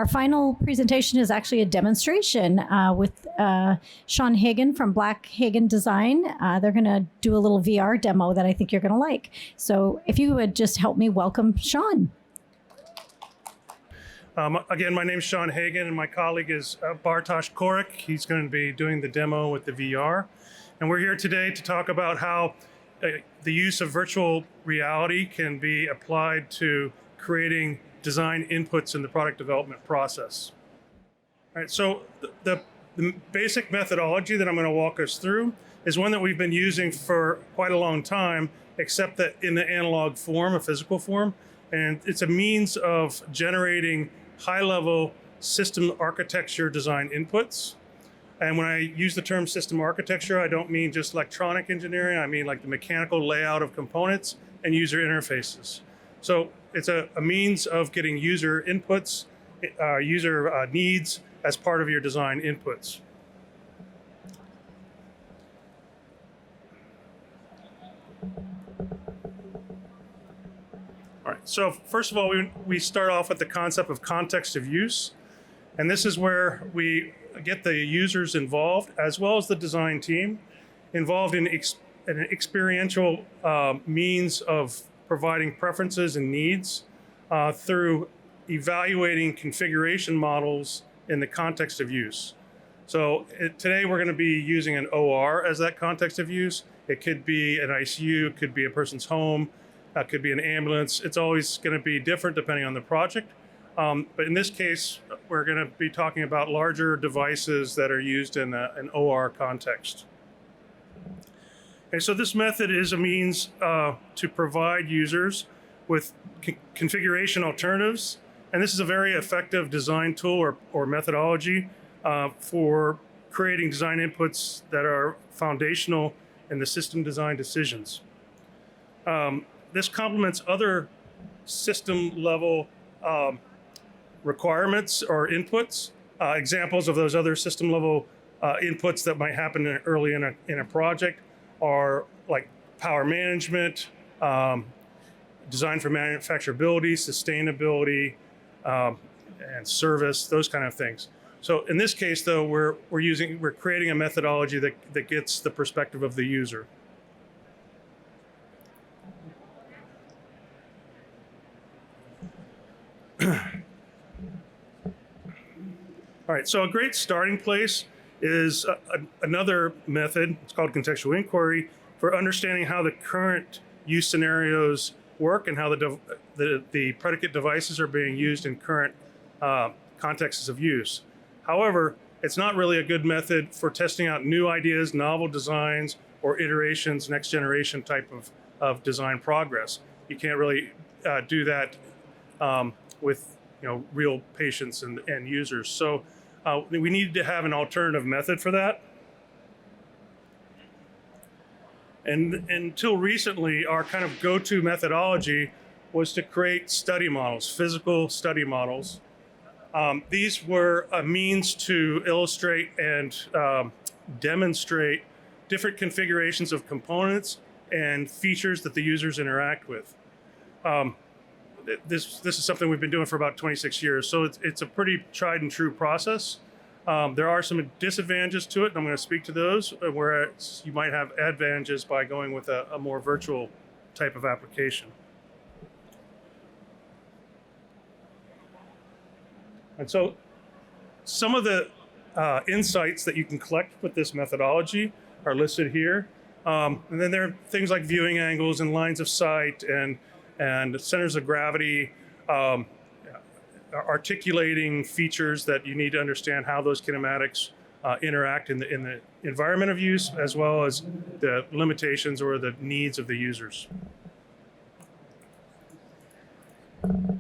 our final presentation is actually a demonstration with Sean Hagen from Black Hagen Design. They're going to do a little VR demo that I think you're going to like. So if you would just help me welcome Sean. Again, my name is Sean Hagen, and my colleague is Bartosz Korek. He's going to be doing the demo with the VR. And we're here today to talk about how the use of virtual reality can be applied to creating design inputs in the product development process. All right, so the basic methodology that I'm going to walk us through is one that we've been using for quite a long time, except that in the analog form, a physical form. And it's a means of generating high-level system architecture design inputs. And when I use the term system architecture, I don't mean just electronic engineering. I mean like the mechanical layout of components and user interfaces. So it's a means of getting user inputs, user needs as part of your design inputs. All right, so first of all, we start off with the concept of context of use. And this is where we get the users involved, as well as the design team, involved in an experiential means of providing preferences and needs through evaluating configuration models in the context of use. So today we're going to be using an OR as that context of use. It could be an ICU, it could be a person's home, it could be an ambulance. It's always going to be different depending on the project. But in this case, we're going to be talking about larger devices that are used in an OR context. Okay, so this method is a means to provide users with configuration alternatives. And this is a very effective design tool or methodology for creating design inputs that are foundational in the system design decisions. This complements other system level requirements or inputs. Examples of those other system level inputs that might happen early in a project are like power management, design for manufacturability, sustainability, and service, those kind of things. So in this case, though, we're creating a methodology that gets the perspective of the user. All right, so a great starting place is another method. It's called Contextual Inquiry for understanding how the current use scenarios work and how the predicate devices are being used in current contexts of use. However, it's not really a good method for testing out new ideas, novel designs, or iterations, next generation type of design progress. You can't really do that with real patients and users. So we need to have an alternative method for that. And until recently, our kind of go-to methodology was to create study models, physical study models. These were a means to illustrate and demonstrate different configurations of components and features that the users interact with. This is something we've been doing for about 26 years, so it's a pretty tried and true process. There are some disadvantages to it, and I'm going to speak to those, whereas you might have advantages by going with a more virtual type of application. And so some of the insights that you can collect with this methodology are listed here. And then there are things like viewing angles and lines of sight and centers of gravity, articulating features that you need to understand how those kinematics interact in the environment of use, as well as the limitations or the needs of the users. All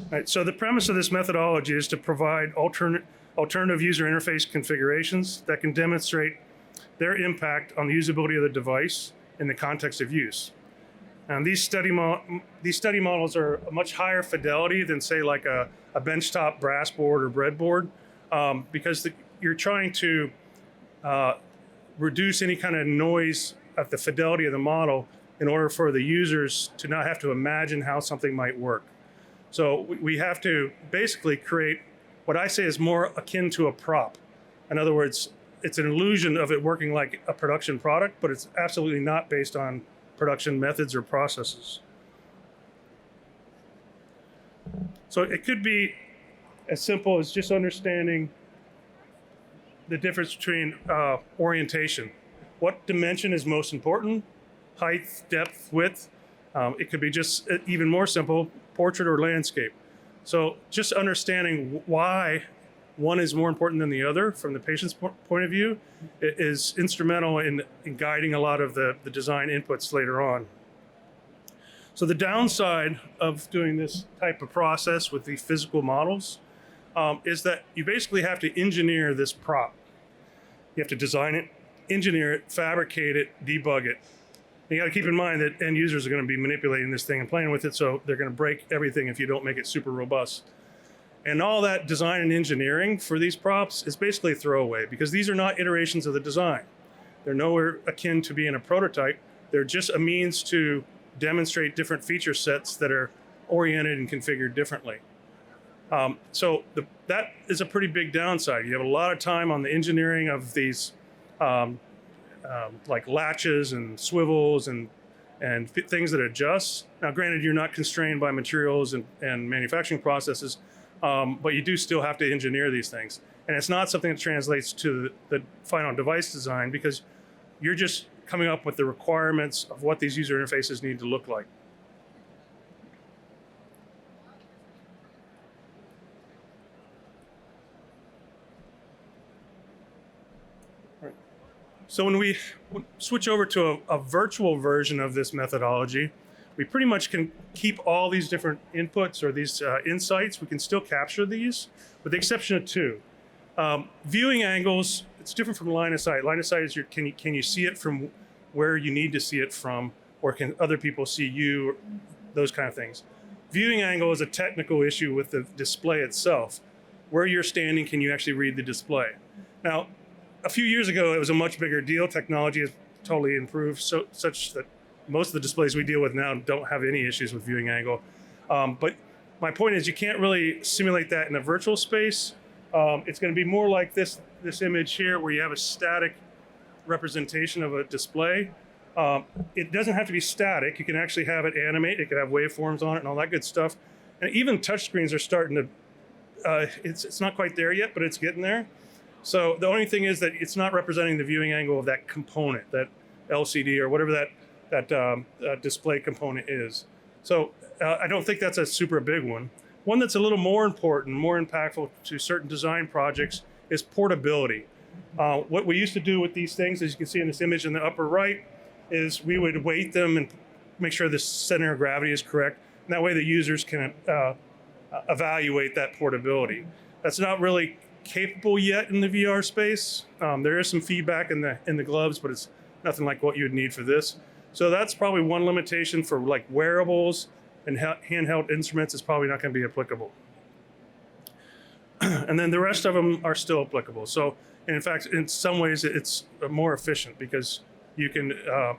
right, so the premise of this methodology is to provide alternative user interface configurations that can demonstrate their impact on the usability of the device in the context of use. And these study models are a much higher fidelity than, say, like a benchtop brass board or breadboard, because you're trying to reduce any kind of noise at the fidelity of the model in order for the users to not have to imagine how something might work. So we have to basically create what I say is more akin to a prop. In other words, it's an illusion of it working like a production product, but it's absolutely not based on production methods or processes. So it could be as simple as just understanding the difference between orientation. What dimension is most important? Height, depth, width. It could be just even more simple, portrait or landscape. So just understanding why one is more important than the other from the patient's point of view is instrumental in guiding a lot of the design inputs later on. So the downside of doing this type of process with these physical models is that you basically have to engineer this prop. You have to design it, engineer it, fabricate it, debug it. You got to keep in mind that end users are going to be manipulating this thing and playing with it, so they're going to break everything if you don't make it super robust. And all that design and engineering for these props is basically a throwaway because these are not iterations of the design. They're nowhere akin to being a prototype. They're just a means to demonstrate different feature sets that are oriented and configured differently. So that is a pretty big downside. You have a lot of time on the engineering of these like latches and swivels and things that adjust. Now, granted, you're not constrained by materials and manufacturing processes, but you do still have to engineer these things. And it's not something that translates to the final device design because you're just coming up with the requirements of what these user interfaces need to look like. So when we switch over to a virtual version of this methodology, we pretty much can keep all these different inputs or these insights. We can still capture these, with the exception of two. Viewing angles, it's different from line of sight. Line of sight is can you see it from where you need to see it from, or can other people see you, those kind of things. Viewing angle is a technical issue with the display itself. Where you're standing, can you actually read the display? Now, a few years ago, it was a much bigger deal. Technology has totally improved such that most of the displays we deal with now don't have any issues with viewing angle. But my point is you can't really simulate that in a virtual space. It's going to be more like this image here where you have a static representation of a display. It doesn't have to be static. You can actually have it animate. It could have waveforms on it and all that good stuff. And even touchscreens are starting to, it's not quite there yet, but it's getting there. So the only thing is that it's not representing the viewing angle of that component, that LCD or whatever that display component is. So I don't think that's a super big one. One that's a little more important, more impactful to certain design projects is portability. What we used to do with these things, as you can see in this image in the upper right, is we would weight them and make sure the center of gravity is correct. And that way the users can evaluate that portability. That's not really capable yet in the VR space. There is some feedback in the gloves, but it's nothing like what you would need for this. So that's probably one limitation for like wearables and handheld instruments is probably not going to be applicable. And then the rest of them are still applicable. So, and in fact, in some ways, it's more efficient because you can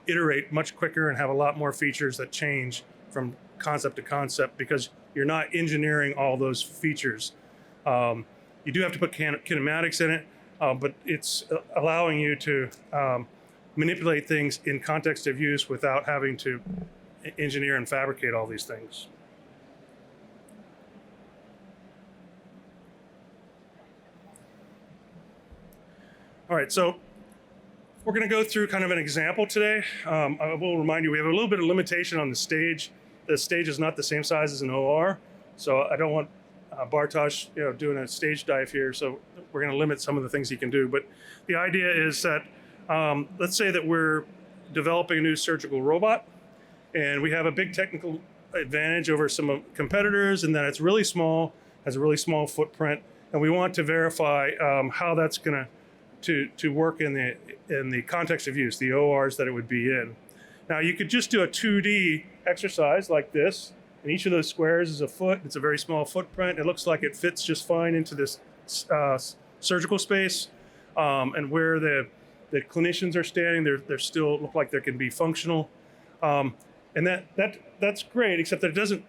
iterate much quicker and have a lot more features that change from concept to concept because you're not engineering all those features. You do have to put kinematics in it, but it's allowing you to manipulate things in context of use without having to engineer and fabricate all these things. All right, so we're going to go through kind of an example today. I will remind you, we have a little bit of limitation on the stage. The stage is not the same size as an OR, so I don't want Bartosz, doing a stage dive here, so we're going to limit some of the things he can do. But the idea is that, let's say that we're developing a new surgical robot, and we have a big technical advantage over some competitors, and that it's really small, has a really small footprint, and we want to verify how that's going to work in the context of use, the ORs that it would be in. Now, you could just do a 2D exercise like this. And each of those squares is a foot. It's a very small footprint. It looks like it fits just fine into this surgical space. And where the clinicians are standing, they're still look like they can be functional. And that's great, except that it doesn't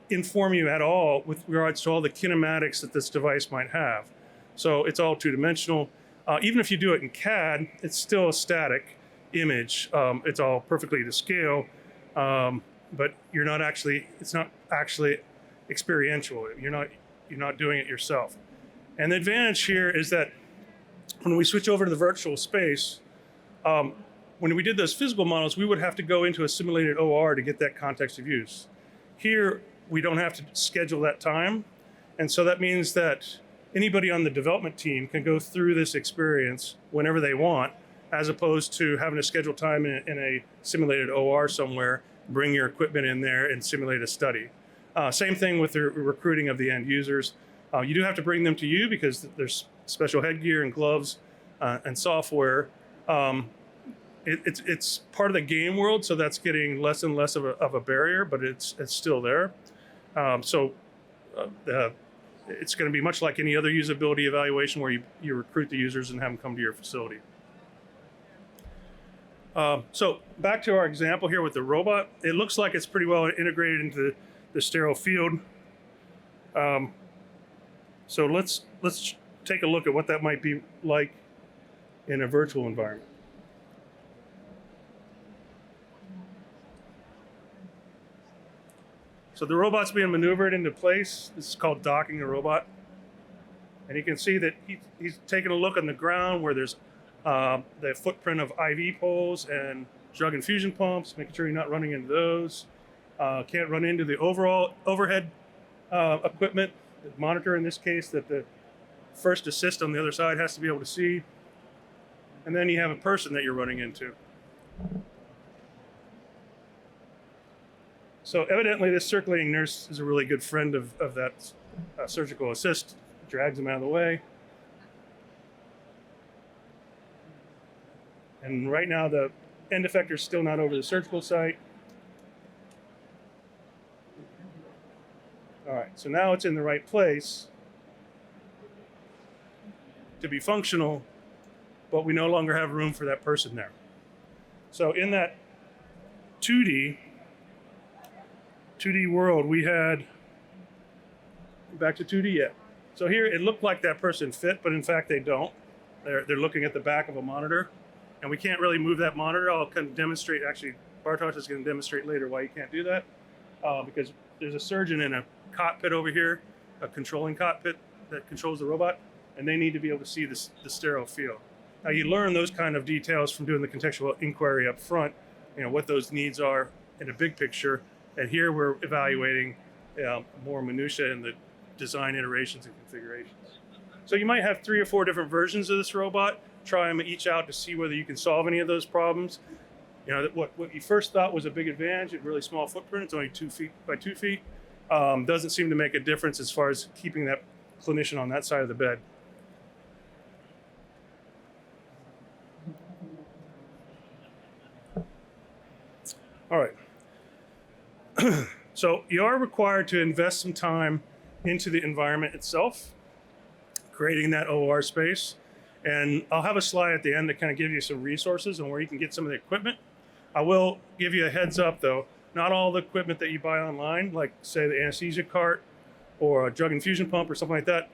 inform you at all with regards to all the kinematics that this device might have. So it's all two-dimensional. Even if you do it in CAD, it's still a static image. It's all perfectly to scale, but it's not actually experiential. You're not doing it yourself. And the advantage here is that when we switch over to the virtual space, when we did those physical models, we would have to go into a simulated OR to get that context of use. Here, we don't have to schedule that time. And so that means that anybody on the development team can go through this experience whenever they want, as opposed to having to schedule time in a simulated OR somewhere, bring your equipment in there and simulate a study. Same thing with the recruiting of the end users. You do have to bring them to you because there's special headgear and gloves and software. It's part of the game world, so that's getting less and less of a barrier, but it's still there. It's going to be much like any other usability evaluation where you recruit the users and have them come to your facility. So back to our example here with the robot. It looks like it's pretty well integrated into the sterile field. So let's take a look at what that might be like in a virtual environment. So the robot's being maneuvered into place. This is called docking the robot. And you can see that he's taking a look on the ground where there's the footprint of IV poles and drug infusion pumps, making sure you're not running into those. Can't run into the overhead equipment, the monitor in this case that the first assist on the other side has to be able to see. And then you have a person that you're running into. So evidently this circulating nurse is a really good friend of that surgical assist, drags him out of the way. And right now the end effector is still not over the surgical site. All right, so now it's in the right place to be functional, but we no longer have room for that person there. So in that 2D world, we had, back to 2D yet. So here it looked like that person fit, but in fact they don't. They're looking at the back of a monitor, and we can't really move that monitor. I'll kind of demonstrate, actually, Bartosz is going to demonstrate later why you can't do that, because there's a surgeon in a cockpit over here, a controlling cockpit that controls the robot, and they need to be able to see the sterile field. Now you learn those kind of details from doing the contextual inquiry up front, what those needs are in a big picture, and here we're evaluating more minutia in the design iterations and configurations. So you might have 3 or 4 different versions of this robot, try them each out to see whether you can solve any of those problems. What you first thought was a big advantage, a really small footprint, it's only 2 feet by 2 feet, doesn't seem to make a difference as far as keeping that clinician on that side of the bed. All right. So you are required to invest some time into the environment itself, creating that OR space. And I'll have a slide at the end to kind of give you some resources on where you can get some of the equipment. I will give you a heads up though, not all the equipment that you buy online, like say the anesthesia cart or a drug infusion pump or something like that,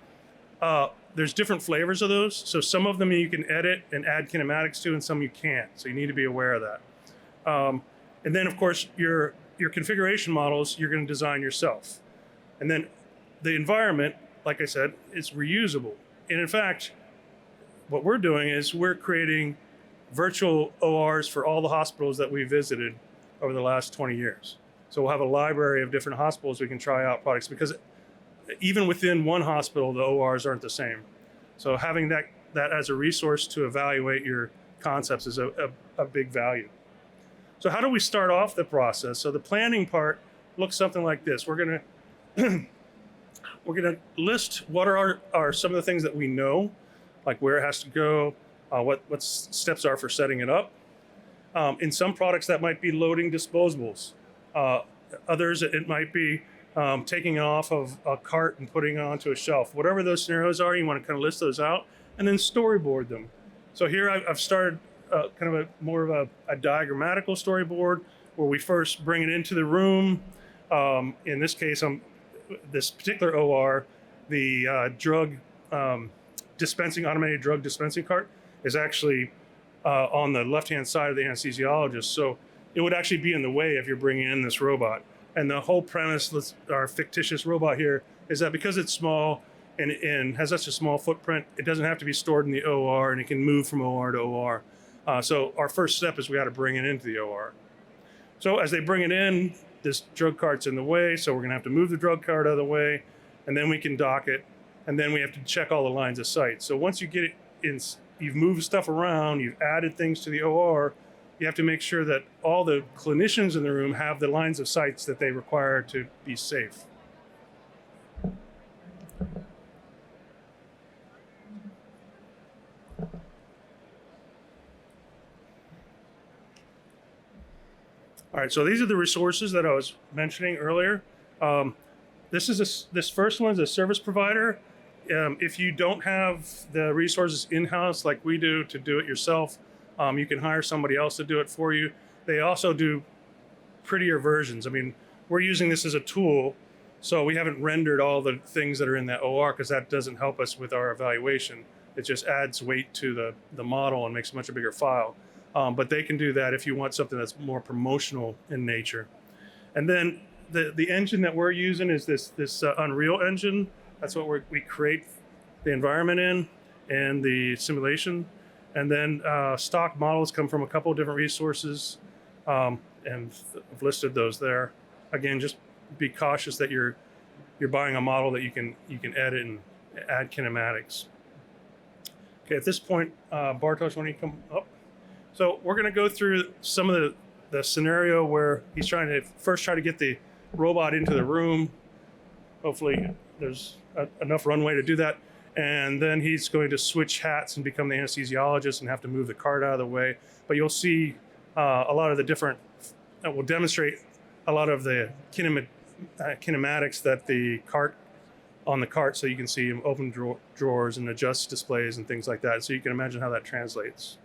there's different flavors of those. So some of them you can edit and add kinematics to, and some you can't. So you need to be aware of that. And then of course your configuration models, you're going to design yourself. And then the environment, like I said, is reusable. And in fact, what we're doing is we're creating virtual ORs for all the hospitals that we visited over the last 20 years. So we'll have a library of different hospitals we can try out products, because even within one hospital, the ORs aren't the same. So having that as a resource to evaluate your concepts is a big value. So how do we start off the process? So the planning part looks something like this. We're gonna list what are some of the things that we know, like where it has to go, what steps are for setting it up. In some products that might be loading disposables. Others it might be taking it off of a cart and putting it onto a shelf. Whatever those scenarios are, you want to kind of list those out and then storyboard them. So here I've started kind of more of a diagrammatical storyboard where we first bring it into the room. In this case, this particular OR, the drug automated drug dispensing cart is actually on the left-hand side of the anesthesiologist. So it would actually be in the way if you're bringing in this robot. And the whole premise, our fictitious robot here, is that because it's small and has such a small footprint, it doesn't have to be stored in the OR, and it can move from OR to OR. So our first step is we got to bring it into the OR. So as they bring it in, this drug cart's in the way, so we're going to have to move the drug cart out of the way, and then we can dock it, and then we have to check all the lines of sight. So once you get it in, you've moved stuff around, you've added things to the OR, you have to make sure that all the clinicians in the room have the lines of sights that they require to be safe. All right, so these are the resources that I was mentioning earlier. This first one is a service provider. If you don't have the resources in-house like we do to do it yourself, you can hire somebody else to do it for you. They also do prettier versions. I mean, we're using this as a tool, so we haven't rendered all the things that are in that OR because that doesn't help us with our evaluation. It just adds weight to the model and makes a much bigger file. But they can do that if you want something that's more promotional in nature. And then the engine that we're using is this Unreal engine. That's what we create the environment in and the simulation. And then stock models come from a couple of different resources, and I've listed those there. Again, just be cautious that you're buying a model that you can edit and add kinematics. Okay, at this point, Bartosz, when you come up. So we're going to go through some of the scenario where he's trying to first try to get the robot into the room. Hopefully there's enough runway to do that. And then he's going to switch hats and become the anesthesiologist and have to move the cart out of the way. But you'll see a lot of the different, we'll demonstrate a lot of the kinematics that the cart, on the cart, so you can see him open drawers and adjust displays and things like that. So you can imagine how that translates.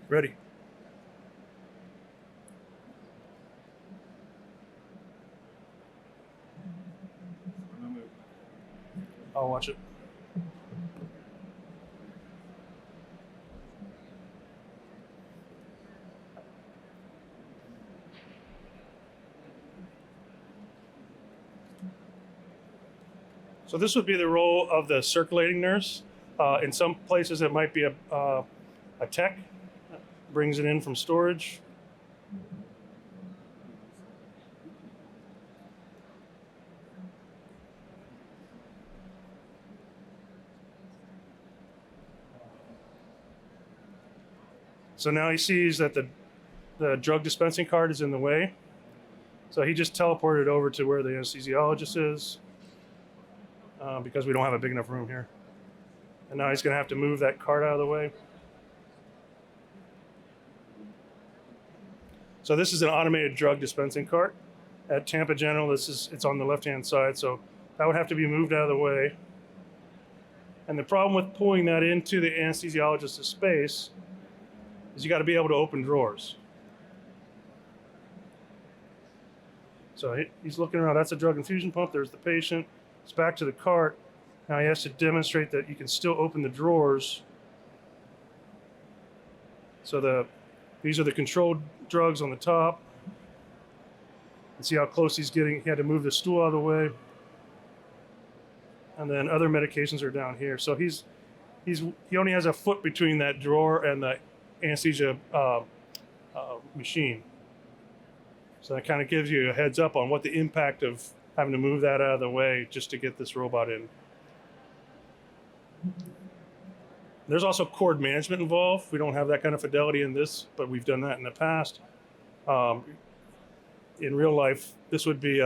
Ready. I'll watch it. So this would be the role of the circulating nurse. In some places it might be a tech, brings it in from storage. So now he sees that the drug dispensing cart is in the way. So he just teleported over to where the anesthesiologist is because we don't have a big enough room here. And now he's going to have to move that cart out of the way. So this is an automated drug dispensing cart. At Tampa General, it's on the left-hand side, so that would have to be moved out of the way. And the problem with pulling that into the anesthesiologist's space is you got to be able to open drawers. So he's looking around. That's a drug infusion pump. There's the patient. It's back to the cart. Now he has to demonstrate that you can still open the drawers. So these are the controlled drugs on the top. And see how close he's getting. He had to move the stool out of the way. And then other medications are down here. So he only has a foot between that drawer and the anesthesia machine. So that kind of gives you a heads up on what the impact of having to move that out of the way just to get this robot in. There's also cord management involved. We don't have that kind of fidelity in this, but we've done that in the past. In real life, this would be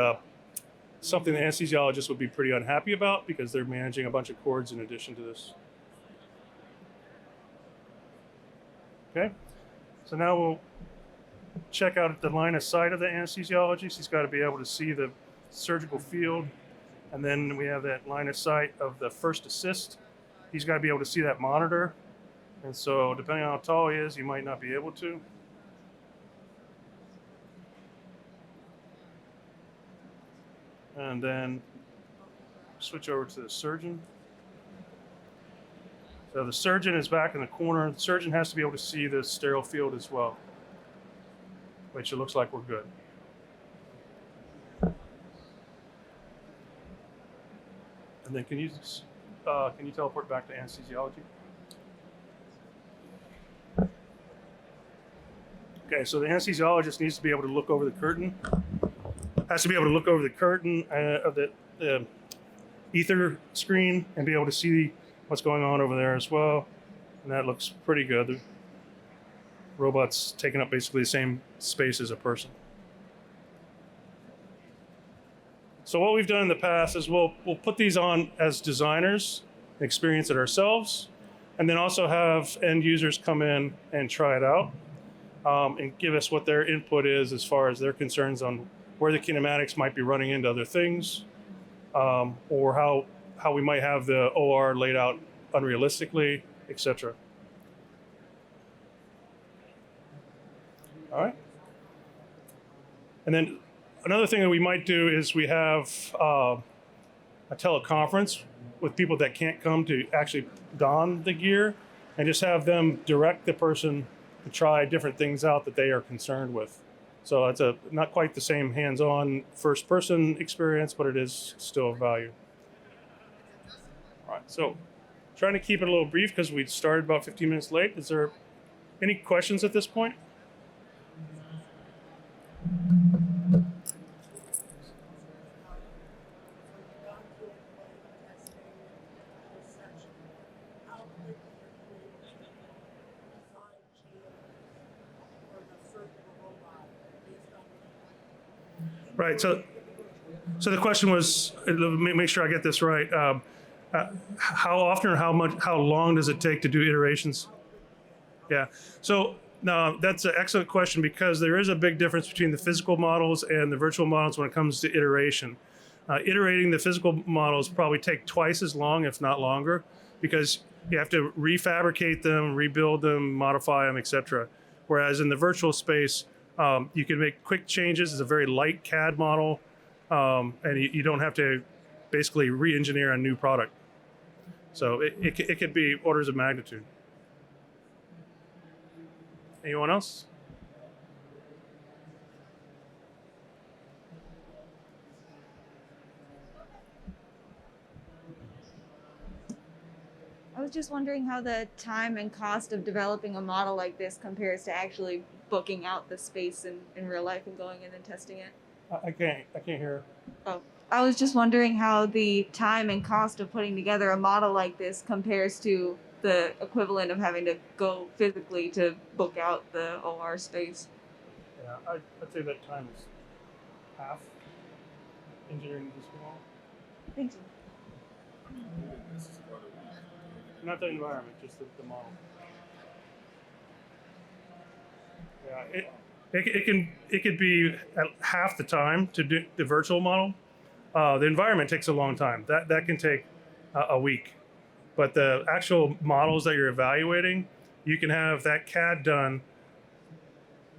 something the anesthesiologist would be pretty unhappy about because they're managing a bunch of cords in addition to this. Okay, So now we'll check out the line of sight of the anesthesiologist. He's got to be able to see the surgical field. And then we have that line of sight of the first assist. He's got to be able to see that monitor. And so depending on how tall he is, he might not be able to. And then switch over to the surgeon. So the surgeon is back in the corner. The surgeon has to be able to see the sterile field as well, which it looks like we're good. And then can you teleport back to anesthesiology? Okay, so the anesthesiologist needs to be able to look over the curtain. Has to be able to look over the curtain of the ether screen and be able to see what's going on over there as well. And that looks pretty good. The robot's taking up basically the same space as a person. So what we've done in the past is we'll put these on as designers, experience it ourselves, and then also have end users come in and try it out and give us what their input is as far as their concerns on where the kinematics might be running into other things, or how we might have the OR laid out unrealistically, etc. All right. And then another thing that we might do is we have a teleconference with people that can't come to actually don the gear and just have them direct the person to try different things out that they are concerned with. So it's not quite the same hands-on first-person experience, but it is still of value. All right, so trying to keep it a little brief because we started about 15 minutes late. Is there any questions at this point? Right. So the question was, make sure I get this right. How often or how long does it take to do iterations? Yeah. So now that's an excellent question because there is a big difference between the physical models and the virtual models when it comes to iteration. Iterating the physical models probably take twice as long, if not longer, because you have to refabricate them, rebuild them, modify them, etc. Whereas in the virtual space, you can make quick changes. It's a very light CAD model, and you don't have to basically re-engineer a new product. So it could be orders of magnitude. Anyone else? I was just wondering how the time and cost of developing a model like this compares to actually booking out the space in real life and going in and testing it. I can't hear. Oh, I was just wondering how the time and cost of putting together a model like this compares to the equivalent of having to go physically to book out the OR space. Yeah, I'd say that time is half engineering this model. Thank you. Not the environment, just the model. Yeah, it could be at half the time to do the virtual model. The environment takes a long time. That can take a week. But the actual models that you're evaluating, you can have that CAD done.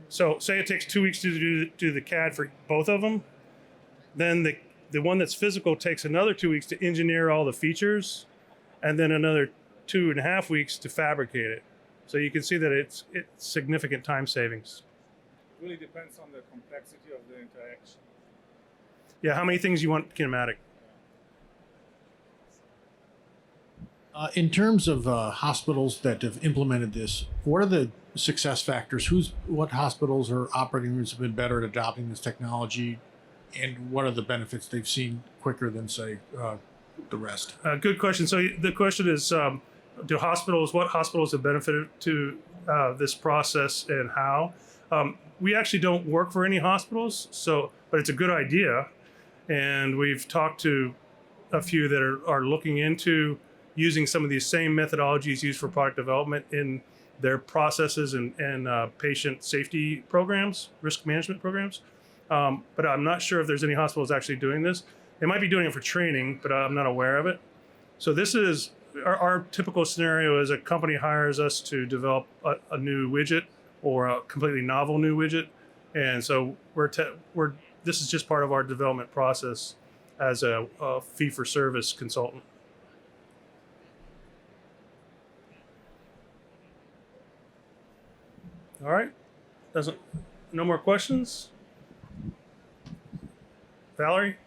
So say it takes 2 weeks to do the CAD for both of them. Then the one that's physical takes another 2 weeks to engineer all the features, and then another 2.5 weeks to fabricate it. So you can see that it's significant time savings. It really depends on the complexity of the interaction. Yeah, how many things you want kinematic? In terms of hospitals that have implemented this, what are the success factors? What hospitals or operating rooms have been better at adopting this technology, and what are the benefits they've seen quicker than, say, the rest? Good question. So the question is, what hospitals have benefited to this process and how? We actually don't work for any hospitals, but it's a good idea. And we've talked to a few that are looking into using some of these same methodologies used for product development in their processes and patient safety programs, risk management programs. But I'm not sure if there's any hospitals actually doing this. They might be doing it for training, but I'm not aware of it. So this is our typical scenario is a company hires us to develop a new widget or a completely novel new widget. And so this is just part of our development process as a fee-for-service consultant. All right. No more questions? Valerie?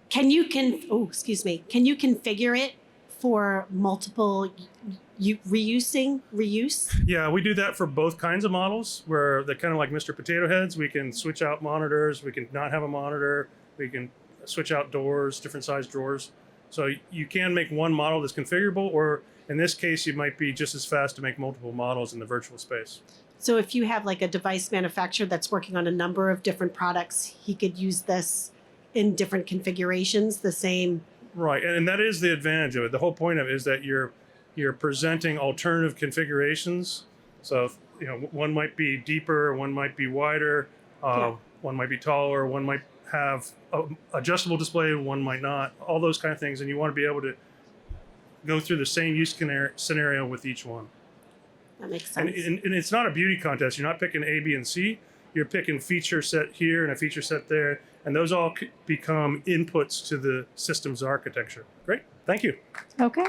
Can you configure it for multiple reuse? Yeah, we do that for both kinds of models where they're kind of like Mr. Potato Heads. We can switch out monitors. We can not have a monitor. We can switch out doors, different size drawers. So you can make one model that's configurable, or in this case, you might be just as fast to make multiple models in the virtual space. So if you have like a device manufacturer that's working on a number of different products, he could use this in different configurations, the same. Right, and that is the advantage of it. The whole point of it is that you're presenting alternative configurations. So one might be deeper, one might be wider, one might be taller, one might have adjustable display, one might not. All those kind of things, and you want to be able to go through the same use scenario with each one. That makes sense. And it's not a beauty contest. You're not picking A, B, and C. You're picking feature set here and a feature set there, and those all become inputs to the system's architecture. Great, thank you. Okay.